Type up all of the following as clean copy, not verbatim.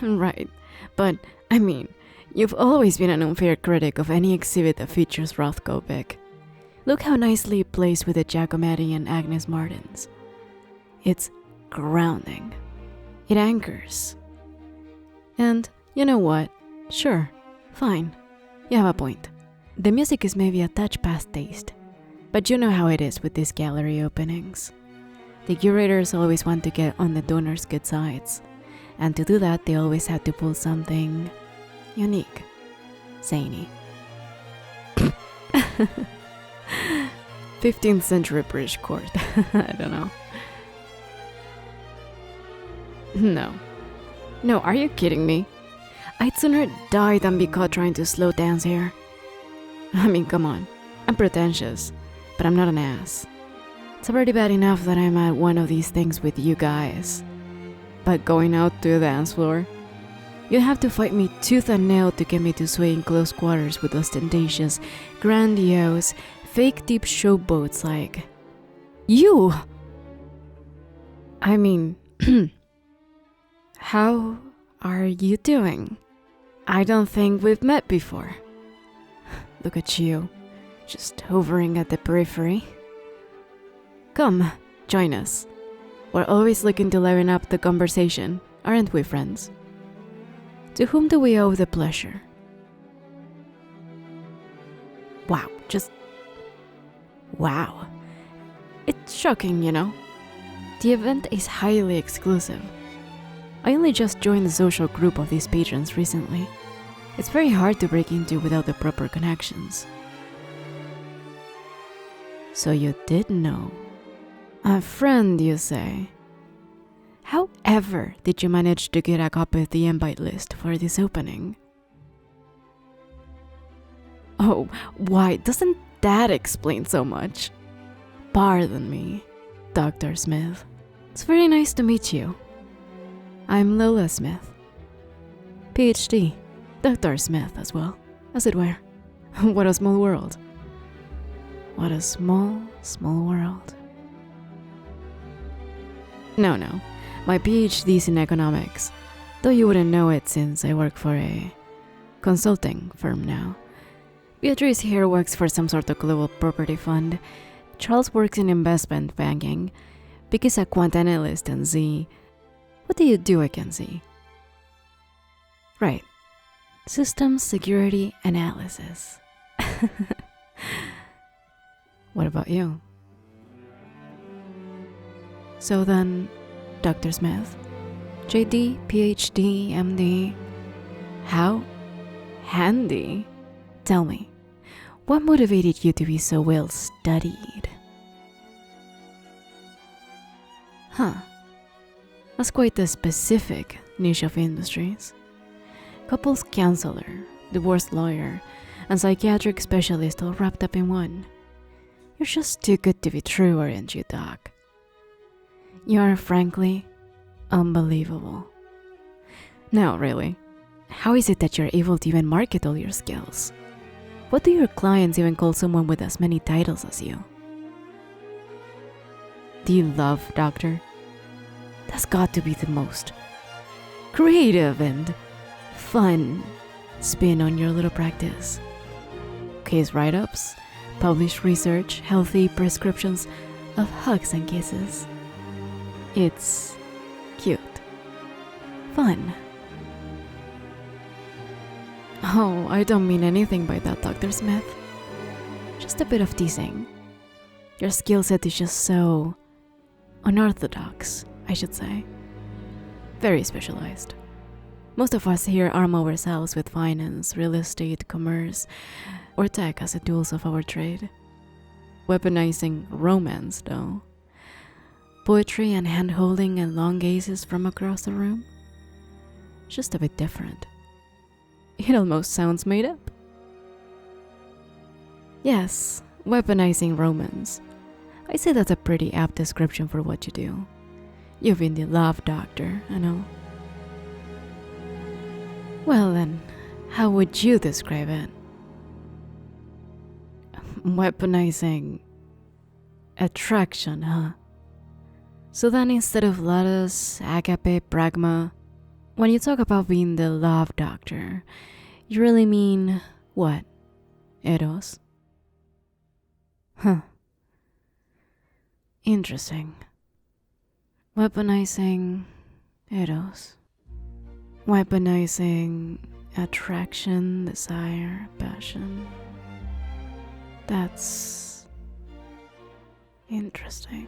Right, but I mean, you've always been an unfair critic of any exhibit that features Rothkovic. Look how nicely it plays with the Giacometti and Agnes Martins. It's grounding. It anchors. And you know what? Sure, fine. You have a point. The music is maybe a touch past taste, but you know how it is with these gallery openings. The curators always want to get on the donors' good sides, and to do that they always have to pull something unique, zany. 15th century British court. I don't know. No, are you kidding me? I'd sooner die than be caught trying to slow dance here. I mean, come on. I'm pretentious, but I'm not an ass. It's already bad enough that I'm at one of these things with you guys. But going out to the dance floor, you'd have to fight me tooth and nail to get me to sway in close quarters with ostentatious, grandiose, fake deep showboats like you. I mean, how are you doing? I don't think we've met before. Look at you, just hovering at the periphery. Come, join us. We're always looking to liven up the conversation, aren't we, friends? To whom do we owe the pleasure? Wow, just... wow. It's shocking, you know? The event is highly exclusive. I only just joined the social group of these patrons recently. It's very hard to break into without the proper connections. So you did know. A friend, you say? However did you manage to get a copy of the invite list for this opening? Oh, why, doesn't that explain so much? Pardon me, Dr. Smith. It's very nice to meet you. I'm Lola Smith. PhD, Dr. Smith as well, as it were. What a small world. What a small, small world. No, my PhD's in economics, though you wouldn't know it since I work for a consulting firm now. Beatrice here works for some sort of global property fund. Charles works in investment banking. Vic is a quant analyst, and Z... What do you do again, Z? Right. Systems security analysis. What about you? So then, Dr. Smith, JD, PhD, MD, how handy? Tell me, what motivated you to be so well studied? Huh. That's quite the specific niche of industries. Couples counselor, divorce lawyer, and psychiatric specialist all wrapped up in one. You're just too good to be true, aren't you, Doc? You are frankly unbelievable. No, really. How is it that you're able to even market all your skills? What do your clients even call someone with as many titles as you? Do you love doctor? That's got to be the most creative and fun spin on your little practice. Case write-ups, published research, healthy prescriptions of hugs and kisses. It's cute. Fun. Oh, I don't mean anything by that, Dr. Smith. Just a bit of teasing. Your skill set is just so unorthodox, I should say. Very specialized. Most of us here arm ourselves with finance, real estate, commerce, or tech as the tools of our trade. Weaponizing romance, though. Poetry and hand-holding and long gazes from across the room. Just a bit different. It almost sounds made up. Yes, weaponizing romance. I say that's a pretty apt description for what you do. You've been the love doctor, I know. Well then, how would you describe it? Weaponizing attraction, huh? So then instead of lettuce, agape, pragma, when you talk about being the love doctor, you really mean what? Eros? Huh. Interesting. Weaponizing Eros. Weaponizing attraction, desire, passion. That's interesting.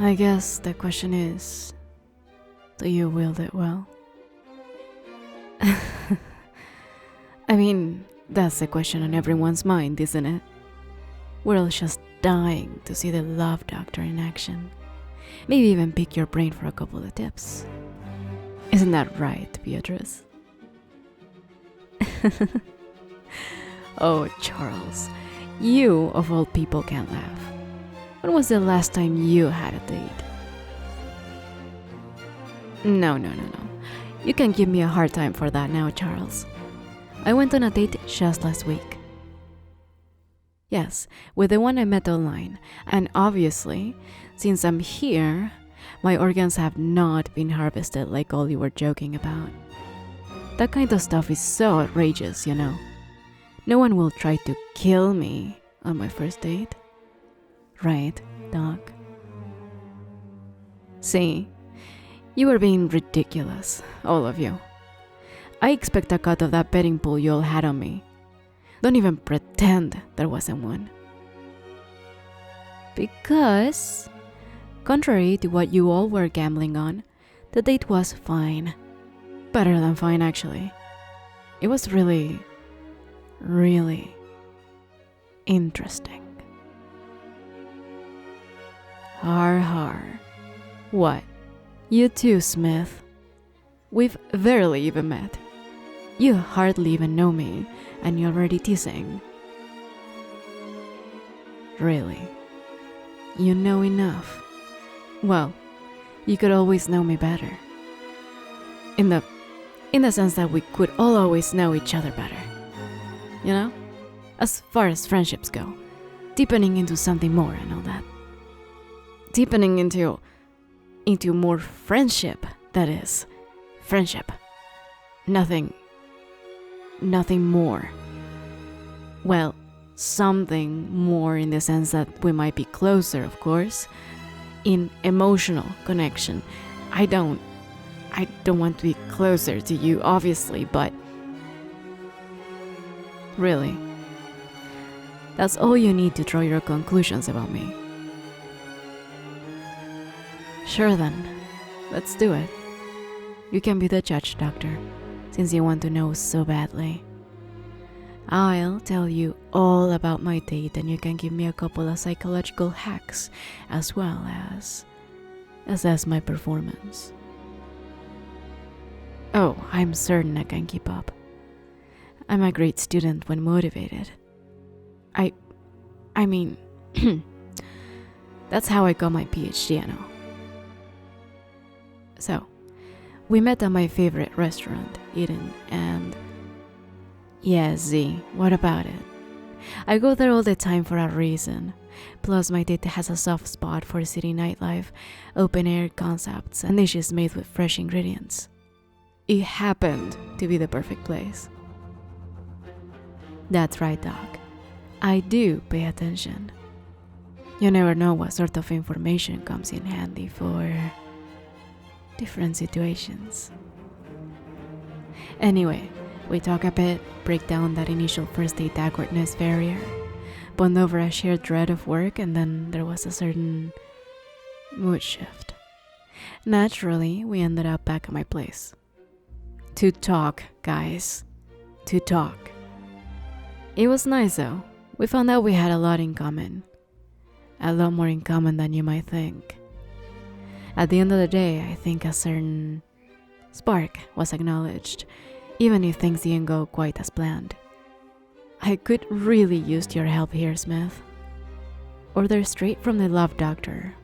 I guess the question is, do you wield it well? I mean, that's the question on everyone's mind, isn't it? We're all just dying to see the love doctor in action. Maybe even pick your brain for a couple of tips. Isn't that right, Beatrice? Oh, Charles, you of all people can't laugh. When was the last time you had a date? No. You can give me a hard time for that now, Charles. I went on a date just last week. Yes, with the one I met online, and obviously, since I'm here, my organs have not been harvested like all you were joking about. That kind of stuff is so outrageous, you know. No one will try to kill me on my first date. Right, Doc? See, you were being ridiculous, all of you. I expect a cut of that betting pool you all had on me. Don't even pretend there wasn't one. Because, contrary to what you all were gambling on, the date was fine. Better than fine, actually. It was really, really interesting. Har. What? You too, Smith? We've barely even met. You hardly even know me, and you're already teasing. Really? You know enough? Well, you could always know me better. In the sense that we could all always know each other better. You know? As far as friendships go. Deepening into something more and all that. Deepening into more friendship, that is. Friendship. Nothing more. Well, something more in the sense that we might be closer, of course. In emotional connection. I don't want to be closer to you, obviously, but really, that's all you need to draw your conclusions about me. Sure then, let's do it. You can be the judge, Doctor, since you want to know so badly. I'll tell you all about my date, and you can give me a couple of psychological hacks as well as assess my performance. Oh, I'm certain I can keep up. I'm a great student when motivated. I mean, that's how I got my PhD, I know. So, we met at my favorite restaurant, Eden, and yeah, Z, what about it? I go there all the time for a reason. Plus, my date has a soft spot for city nightlife, open-air concepts, and dishes made with fresh ingredients. It happened to be the perfect place. That's right, Doc. I do pay attention. You never know what sort of information comes in handy for different situations. Anyway, we talk a bit, break down that initial first date awkwardness barrier, bond over a shared dread of work, and then there was a certain mood shift. Naturally, we ended up back at my place. To talk, guys. To talk. It was nice though. We found out we had a lot in common. A lot more in common than you might think. At the end of the day, I think a certain spark was acknowledged, even if things didn't go quite as planned. I could really use your help here, Smith. Order straight from the love doctor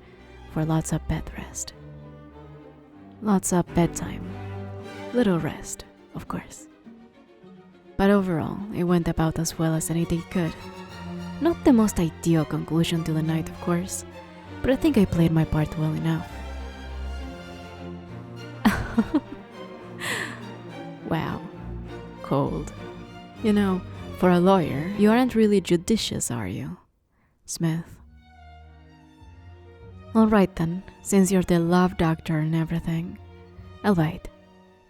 for lots of bed rest. Lots of bedtime. Little rest, of course. But overall, it went about as well as any date could. Not the most ideal conclusion to the night, of course, but I think I played my part well enough. Wow, cold. You know, for a lawyer, you aren't really judicious, are you, Smith? Alright then, since you're the love doctor and everything. I'll wait.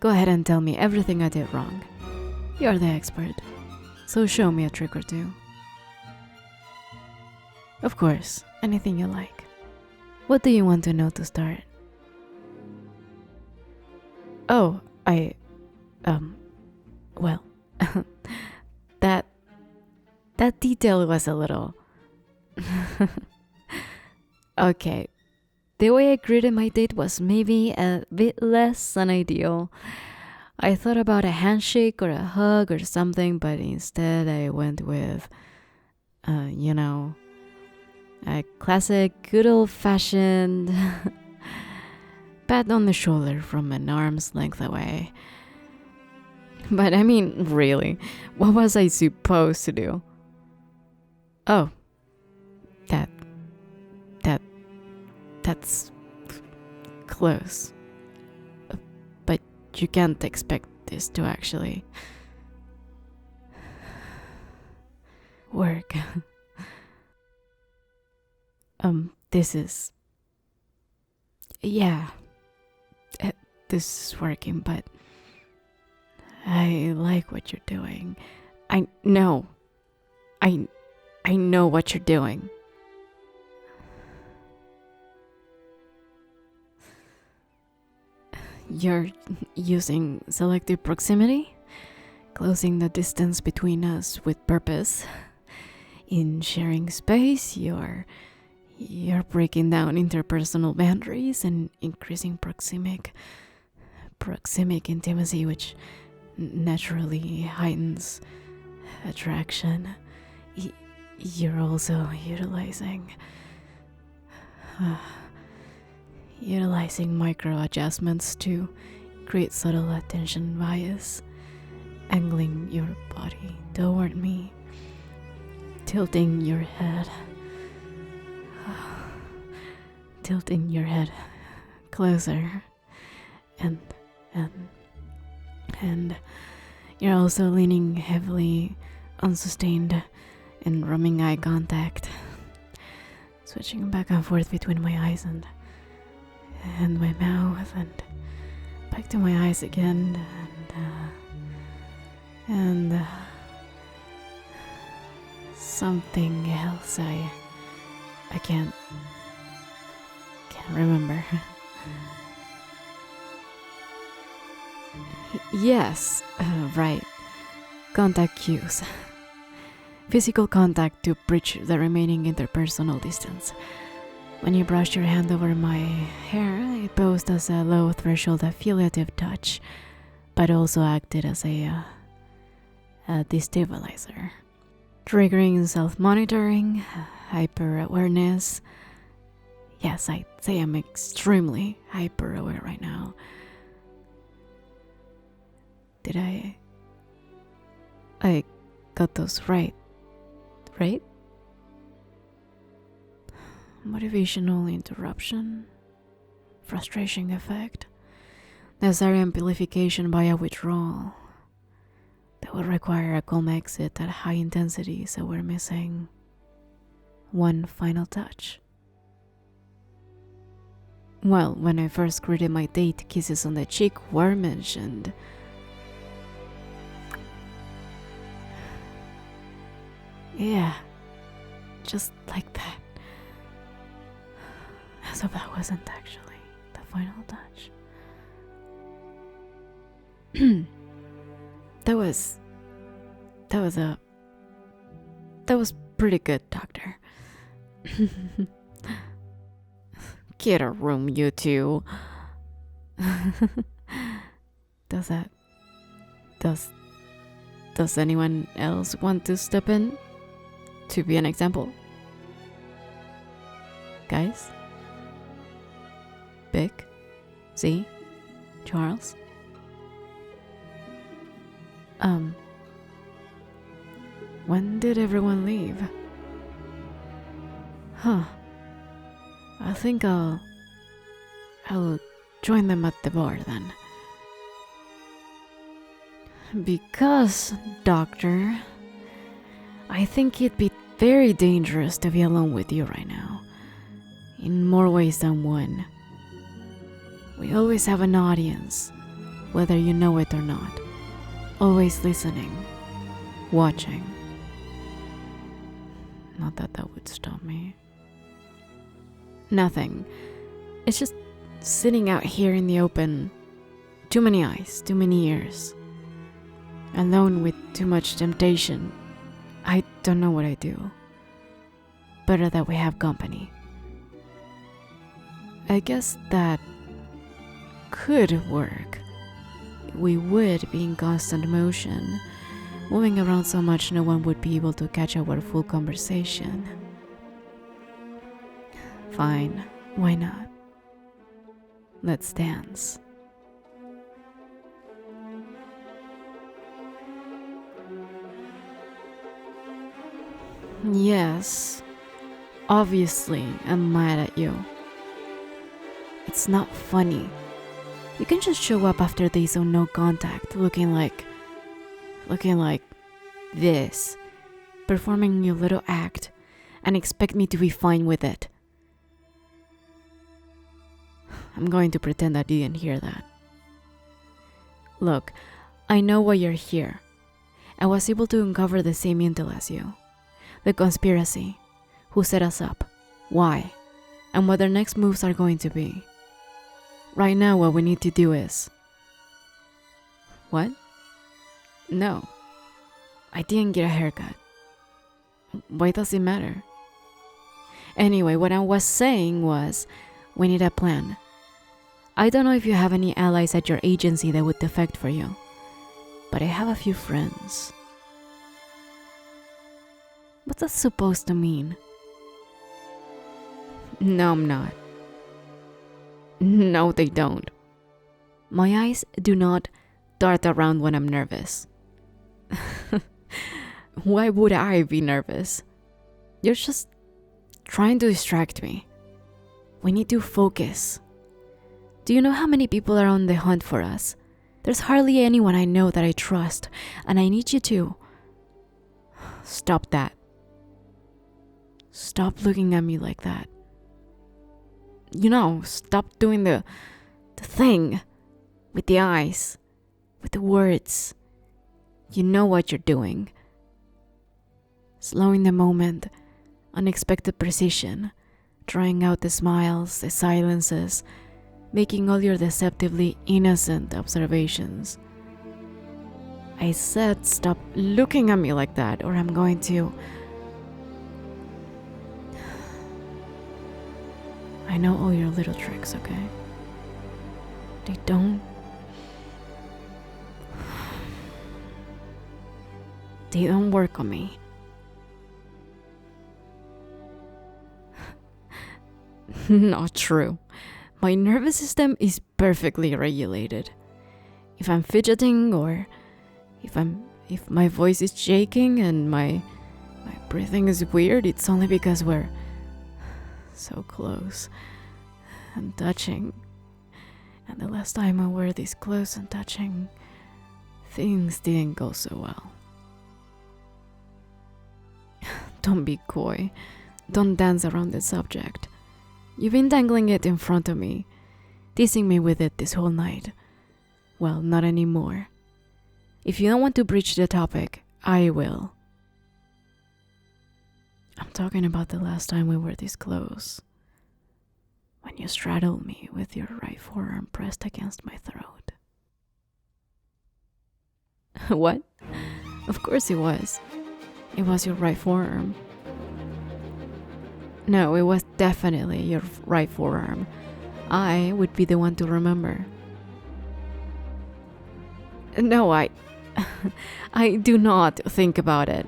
Go ahead and tell me everything I did wrong. You're the expert, so show me a trick or two. Of course, anything you like. What do you want to know to start? Oh, well, that detail was a little... Okay, the way I greeted my date was maybe a bit less than ideal. I thought about a handshake or a hug or something, but instead I went with, a classic good old-fashioned pat on the shoulder from an arm's length away. But I mean, really, what was I supposed to do? Oh, that's close. But you can't expect this to actually work. This is... Yeah, this is working, but I like what you're doing. I know what you're doing. You're using selective proximity, closing the distance between us with purpose. In sharing space, you're breaking down interpersonal boundaries and increasing proximic intimacy, which naturally heightens attraction. You're also utilizing micro adjustments to create subtle attention bias, angling your body toward me, tilting your head closer, and you're also leaning heavily, unsustained, and rubbing eye contact, switching back and forth between my eyes and my mouth, and back to my eyes again, and something else I can't remember. Yes, right. Contact cues. Physical contact to bridge the remaining interpersonal distance. When you brushed your hand over my hair, it posed as a low threshold affiliative touch, but also acted as a destabilizer, triggering self-monitoring, hyper-awareness. Yes, I'd say I'm extremely hyper-aware right now. Did I got those right? Motivational interruption, frustration effect, necessary amplification by a withdrawal. That would require a calm exit at high intensity, so we're missing one final touch. Well, when I first greeted my date, kisses on the cheek were mentioned. Yeah, just like that. So that wasn't actually the final touch. That was pretty good, doctor. Get a room, you two. Does anyone else want to step in to be an example? Guys? Vic? Z? Charles? When did everyone leave? Huh. I think I'll join them at the bar then. Because, Doctor, I think it'd be very dangerous to be alone with you right now. In more ways than one. We always have an audience, whether you know it or not. Always listening, watching. Not that that would stop me. Nothing. It's just sitting out here in the open. Too many eyes, too many ears. Alone with too much temptation. I don't know what I do. Better that we have company. I guess that could work. We would be in constant motion, moving around so much no one would be able to catch our full conversation. Fine, why not? Let's dance. Yes, obviously I'm mad at you. It's not funny. You can just show up after days of no contact, looking like this, performing your little act, and expect me to be fine with it. I'm going to pretend I didn't hear that. Look, I know why you're here. I was able to uncover the same intel as you. The conspiracy. Who set us up? Why? And what their next moves are going to be. Right now what we need to do is... What? No. I didn't get a haircut. Why does it matter? Anyway, what I was saying was, we need a plan. I don't know if you have any allies at your agency that would defect for you, but I have a few friends. What's that supposed to mean? No, I'm not. No, they don't. My eyes do not dart around when I'm nervous. Why would I be nervous? You're just trying to distract me. We need to focus. Do you know how many people are on the hunt for us? There's hardly anyone I know that I trust, and I need you to... Stop that. Stop looking at me like that. You know, stop doing the thing with the eyes, with the words. You know what you're doing. Slowing the moment, unexpected precision, drawing out the smiles, the silences, making all your deceptively innocent observations. I said stop looking at me like that, or I'm going to... I know all your little tricks, okay? They don't work on me. Not true. My nervous system is perfectly regulated. If I'm fidgeting or if my voice is shaking and my breathing is weird, it's only because we're so close and touching. And the last time I were this close and touching, things didn't go so well. Don't be coy. Don't dance around the subject. You've been dangling it in front of me, teasing me with it this whole night. Well, not anymore. If you don't want to breach the topic, I will. I'm talking about the last time we were this close. When you straddled me with your right forearm pressed against my throat. What? Of course it was. It was your right forearm. No, it was definitely your right forearm. I would be the one to remember. No, I do not think about it.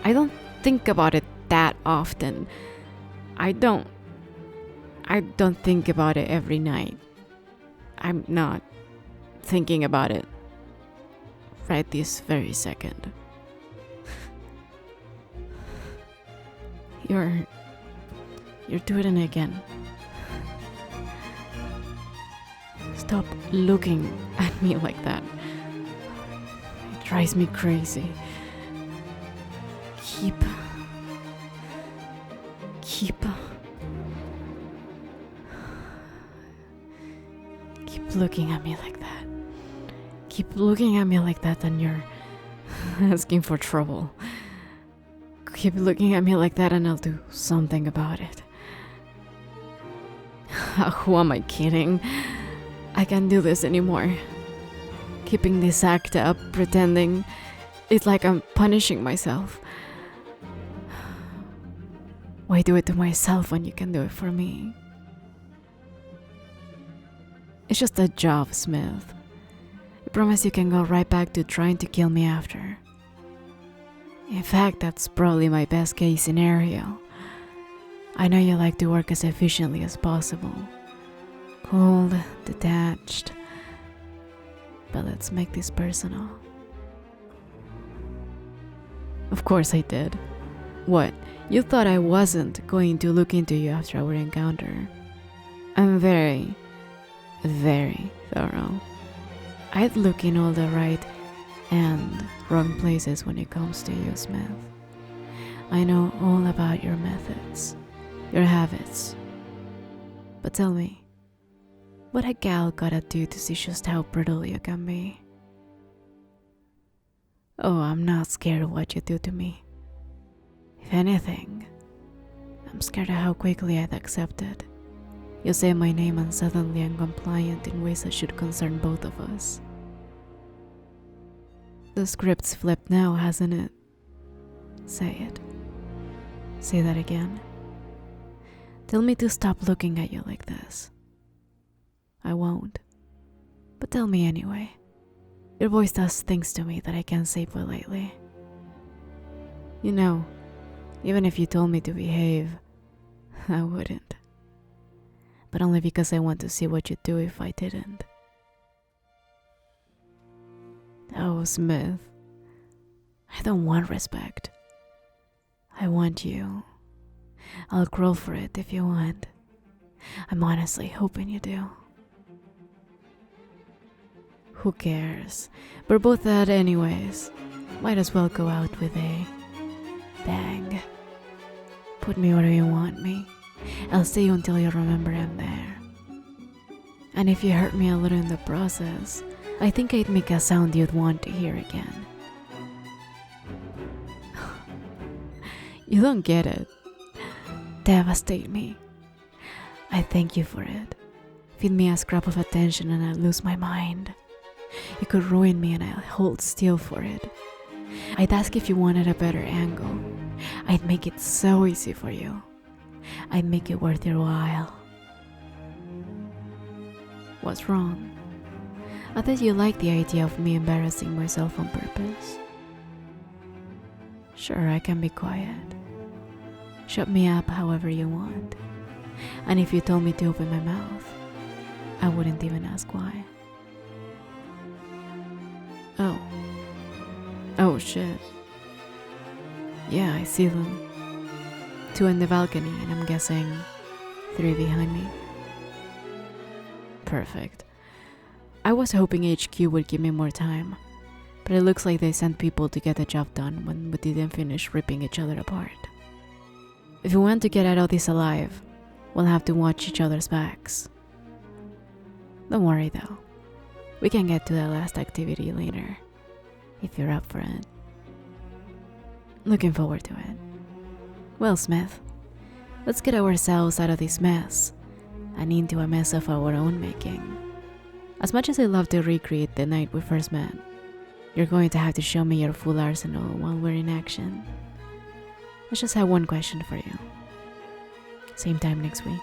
I don't think about it that often. I don't think about it every night. I'm not thinking about it right this very second. You're doing it again. Stop looking at me like that. Drives me crazy. Keep looking at me like that. Keep looking at me like that and you're asking for trouble. Keep looking at me like that and I'll do something about it. Who am I kidding? I can't do this anymore. Keeping this act up, pretending it's like I'm punishing myself. Why do it to myself when you can do it for me? It's just a job, Smith. I promise you can go right back to trying to kill me after. In fact, that's probably my best case scenario. I know you like to work as efficiently as possible. Cold, detached. But let's make this personal. Of course I did. What? You thought I wasn't going to look into you after our encounter? I'm very thorough. I'd look in all the right and wrong places when it comes to you, Smith. I know all about your methods, your habits. But tell me, what a gal gotta do to see just how brutal you can be? Oh, I'm not scared of what you do to me. If anything, I'm scared of how quickly I'd accept it. You say my name and suddenly I'm compliant in ways that should concern both of us. The script's flipped now, hasn't it? Say it. Say that again. Tell me to stop looking at you like this. I won't. But tell me anyway. Your voice does things to me that I can't say politely. You know, even if you told me to behave, I wouldn't. But only because I want to see what you'd do if I didn't. Oh, Smith. I don't want respect. I want you. I'll crawl for it if you want. I'm honestly hoping you do. Who cares? We're both dead anyways. Might as well go out with a bang. Put me where you want me. I'll stay until you remember I'm there. And if you hurt me a little in the process, I think I'd make a sound you'd want to hear again. You don't get it. Devastate me. I thank you for it. Feed me a scrap of attention and I'd lose my mind. You could ruin me and I'll hold still for it. I'd ask if you wanted a better angle. I'd make it so easy for you. I'd make it worth your while. What's wrong? I thought you liked the idea of me embarrassing myself on purpose. Sure, I can be quiet. Shut me up however you want. And if you told me to open my mouth, I wouldn't even ask why. Oh shit. Yeah, I see them. 2 in the balcony and I'm guessing 3 behind me. Perfect. I was hoping HQ would give me more time, but it looks like they sent people to get the job done when we didn't finish ripping each other apart. If we want to get out of this alive, we'll have to watch each other's backs. Don't worry though. We can get to the last activity later, if you're up for it. Looking forward to it. Well, Smith, let's get ourselves out of this mess and into a mess of our own making. As much as I love to recreate the night we first met, you're going to have to show me your full arsenal while we're in action. I just have one question for you. Same time next week.